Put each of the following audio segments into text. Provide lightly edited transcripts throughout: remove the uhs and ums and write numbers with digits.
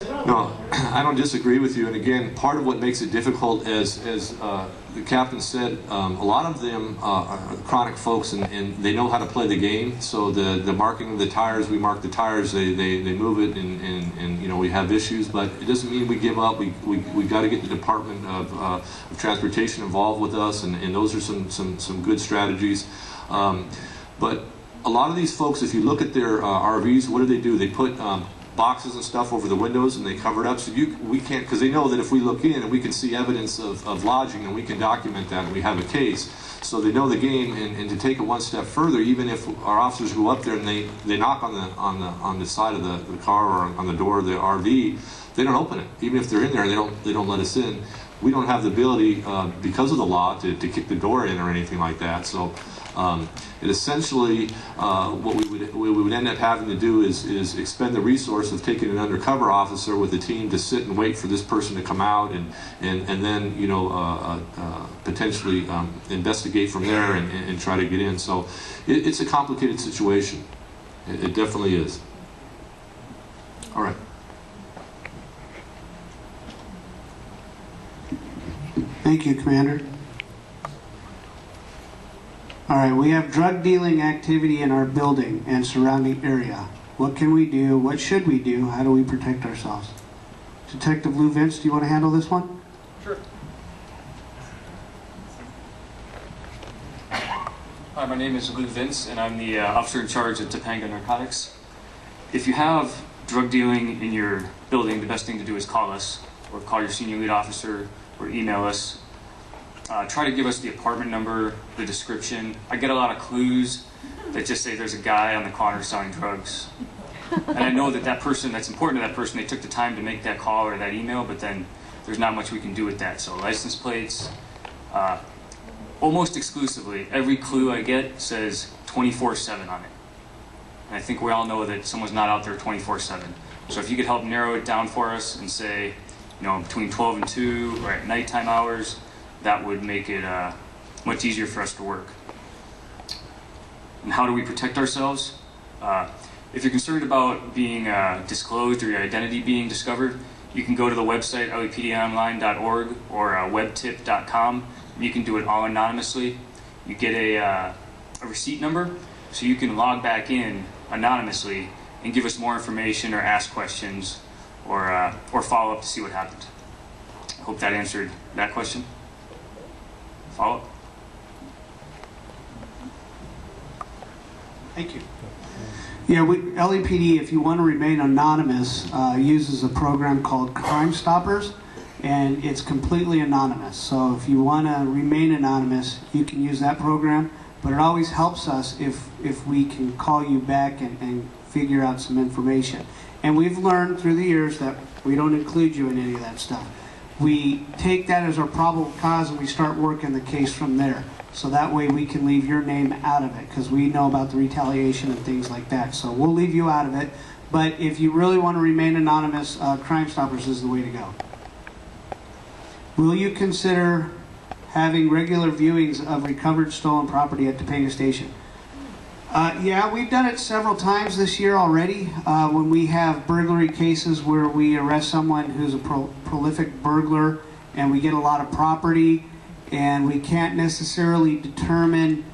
No, I don't disagree with you. And again, part of what makes it difficult, as the captain said, a lot of them are chronic folks, and they know how to play the game. So the marking of the tires, we mark the tires, they move it, and you know, we have issues, but it doesn't mean we give up. We got to get the Department of Transportation involved with us, and those are some good strategies. But a lot of these folks, if you look at their RVs, what do? They put boxes and stuff over the windows, and they cover it up, so we can't, because they know that if we look in and we can see evidence of lodging, and we can document that, and we have a case, so they know the game. And to take it one step further, even if our officers go up there and they knock on the side of the car or on the door of the RV, they don't open it. Even if they're in there, they don't let us in. We don't have the ability, because of the law, to kick the door in or anything like that. So it essentially, what we would end up having to do is expend the resource of taking an undercover officer with a team to sit and wait for this person to come out, and then, you know, potentially investigate from there and try to get in. So it's a complicated situation. It definitely is. All right. Thank you, Commander. All right, we have drug dealing activity in our building and surrounding area. What can we do? What should we do? How do we protect ourselves? Detective Lou Vince, do you want to handle this one? Sure. Hi, my name is Lou Vince, and I'm the officer in charge of Topanga Narcotics. If you have drug dealing in your building, the best thing to do is call us, or call your senior lead officer, or email us. Try to give us the apartment number, the description. I get a lot of clues that just say there's a guy on the corner selling drugs. And I know that person, that's important to that person, they took the time to make that call or that email, but then there's not much we can do with that. So license plates, almost exclusively, every clue I get says 24/7 on it. And I think we all know that someone's not out there 24/7. So if you could help narrow it down for us and say, you know, between 12 and 2 or at nighttime hours, that would make it much easier for us to work. And how do we protect ourselves? If you're concerned about being disclosed or your identity being discovered, you can go to the website lepdonline.org or webtip.com. You can do it all anonymously. You get a receipt number, so you can log back in anonymously and give us more information or ask questions or follow up to see what happened. Hope that answered that question. Follow up. Thank you. Yeah, LAPD, if you want to remain anonymous, uses a program called Crime Stoppers, and it's completely anonymous. So if you want to remain anonymous, you can use that program, but it always helps us if we can call you back and figure out some information. And we've learned through the years that we don't include you in any of that stuff. We take that as our probable cause and we start working the case from there. So that way we can leave your name out of it, because we know about the retaliation and things like that. So we'll leave you out of it. But if you really want to remain anonymous, Crime Stoppers is the way to go. Will you consider having regular viewings of recovered stolen property at Topanga Station? Yeah, we've done it several times this year already. When we have burglary cases where we arrest someone who's a prolific burglar and we get a lot of property and we can't necessarily determine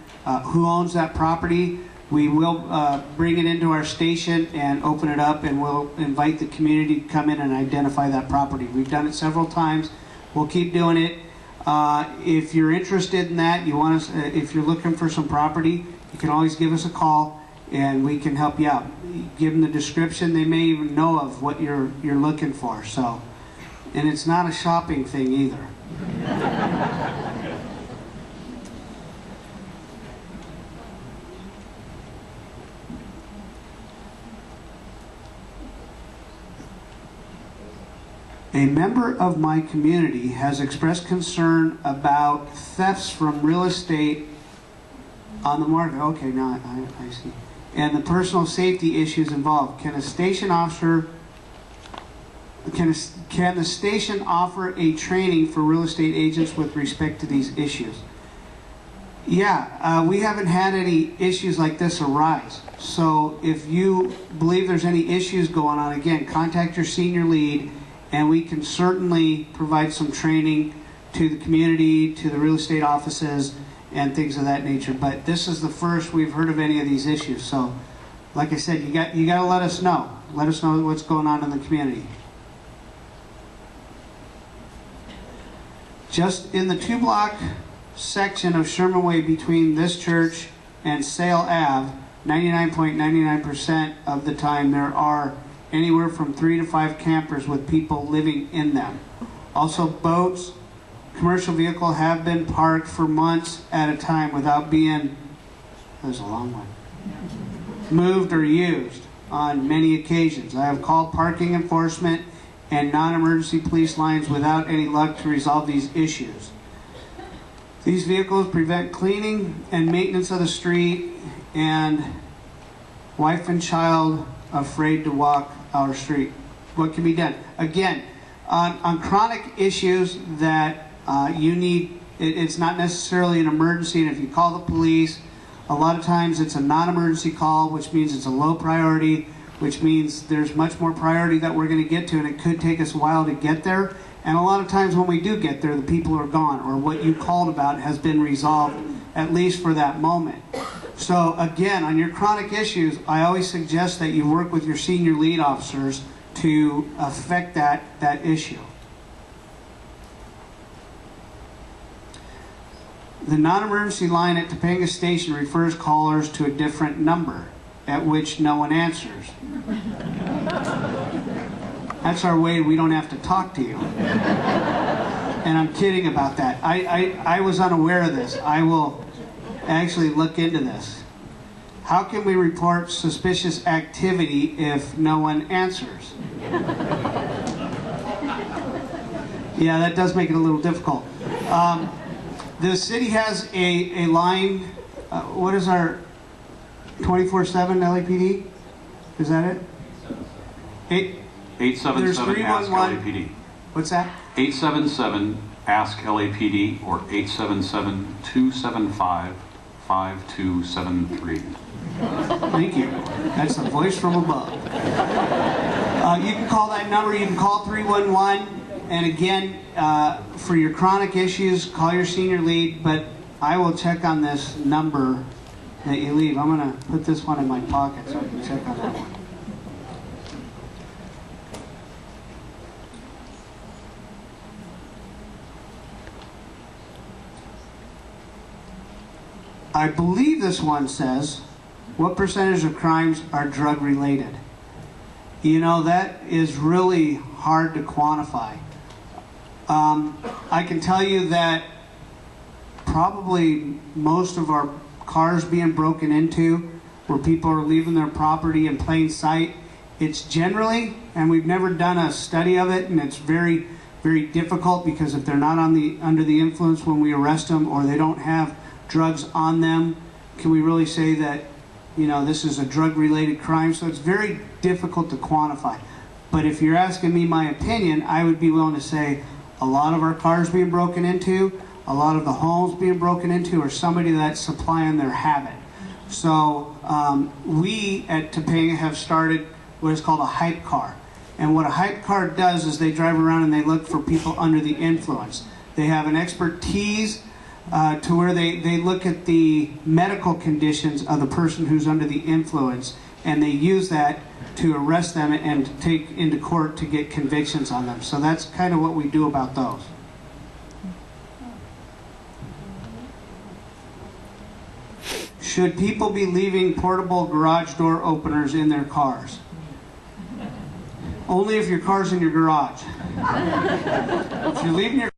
who owns that property, we will bring it into our station and open it up, and we'll invite the community to come in and identify that property. We've done it several times. We'll keep doing it. If you're interested in that, if you're looking for some property, you can always give us a call and we can help you out. Give them the description. They may even know of what you're looking for. So, and it's not a shopping thing either. A member of my community has expressed concern about thefts from real estate on the market. Okay, now I see. And the personal safety issues involved. Can a station officer, can the station offer a training for real estate agents with respect to these issues? Yeah, we haven't had any issues like this arise. So if you believe there's any issues going on, again, contact your senior lead, and we can certainly provide some training to the community, to the real estate offices, and things of that nature. But this is the first we've heard of any of these issues. So, like I said, you got to let us know. Let us know what's going on in the community. Just in the 2-block section of Sherman Way between this church and Sale Ave, 99.99% of the time there are anywhere from 3 to 5 campers with people living in them. Also, boats, commercial vehicles have been parked for months at a time without being, there's a long one, moved or used on many occasions. I have called parking enforcement and non-emergency police lines without any luck to resolve these issues. These vehicles prevent cleaning and maintenance of the street, and wife and child afraid to walk our street. What can be done? Again, on chronic issues that you need, it's not necessarily an emergency, and if you call the police, a lot of times it's a non-emergency call, which means it's a low priority, which means there's much more priority that we're going to get to, and it could take us a while to get there. And a lot of times when we do get there, the people are gone, or what you called about has been resolved, at least for that moment. So again, on your chronic issues, I always suggest that you work with your senior lead officers to affect that issue. The non-emergency line at Topanga Station refers callers to a different number, at which no one answers. That's our way we don't have to talk to you. And I'm kidding about that. I was unaware of this. I will actually look into this. How can we report suspicious activity if no one answers? Yeah, that does make it a little difficult. The city has a line, what is our 24/7 LAPD? Is that it? 877 Ask LAPD. What's that? 877 Ask LAPD or 877-275-5273. Thank you. That's the voice from above. You can call that number. You can call 311. And again, for your chronic issues, call your senior lead. But I will check on this number that you leave. I'm going to put this one in my pocket so I can check on that one. I believe this one says, what percentage of crimes are drug related? You know, that is really hard to quantify. I can tell you that probably most of our cars being broken into, where people are leaving their property in plain sight, it's generally, and we've never done a study of it, and it's very, very difficult because if they're not under the influence when we arrest them, or they don't have drugs on them, can we really say that, you know, this is a drug-related crime? So it's very difficult to quantify. But if you're asking me my opinion, I would be willing to say a lot of our cars being broken into, a lot of the homes being broken into, are somebody that's supplying their habit. So we at Topanga have started what is called a hype car. And what a hype car does is they drive around and they look for people under the influence. They have an expertise to where they look at the medical conditions of the person who's under the influence, and they use that to arrest them and take into court to get convictions on them. So that's kind of what we do about those. Should people be leaving portable garage door openers in their cars? Only if your car's in your garage. If you're leaving your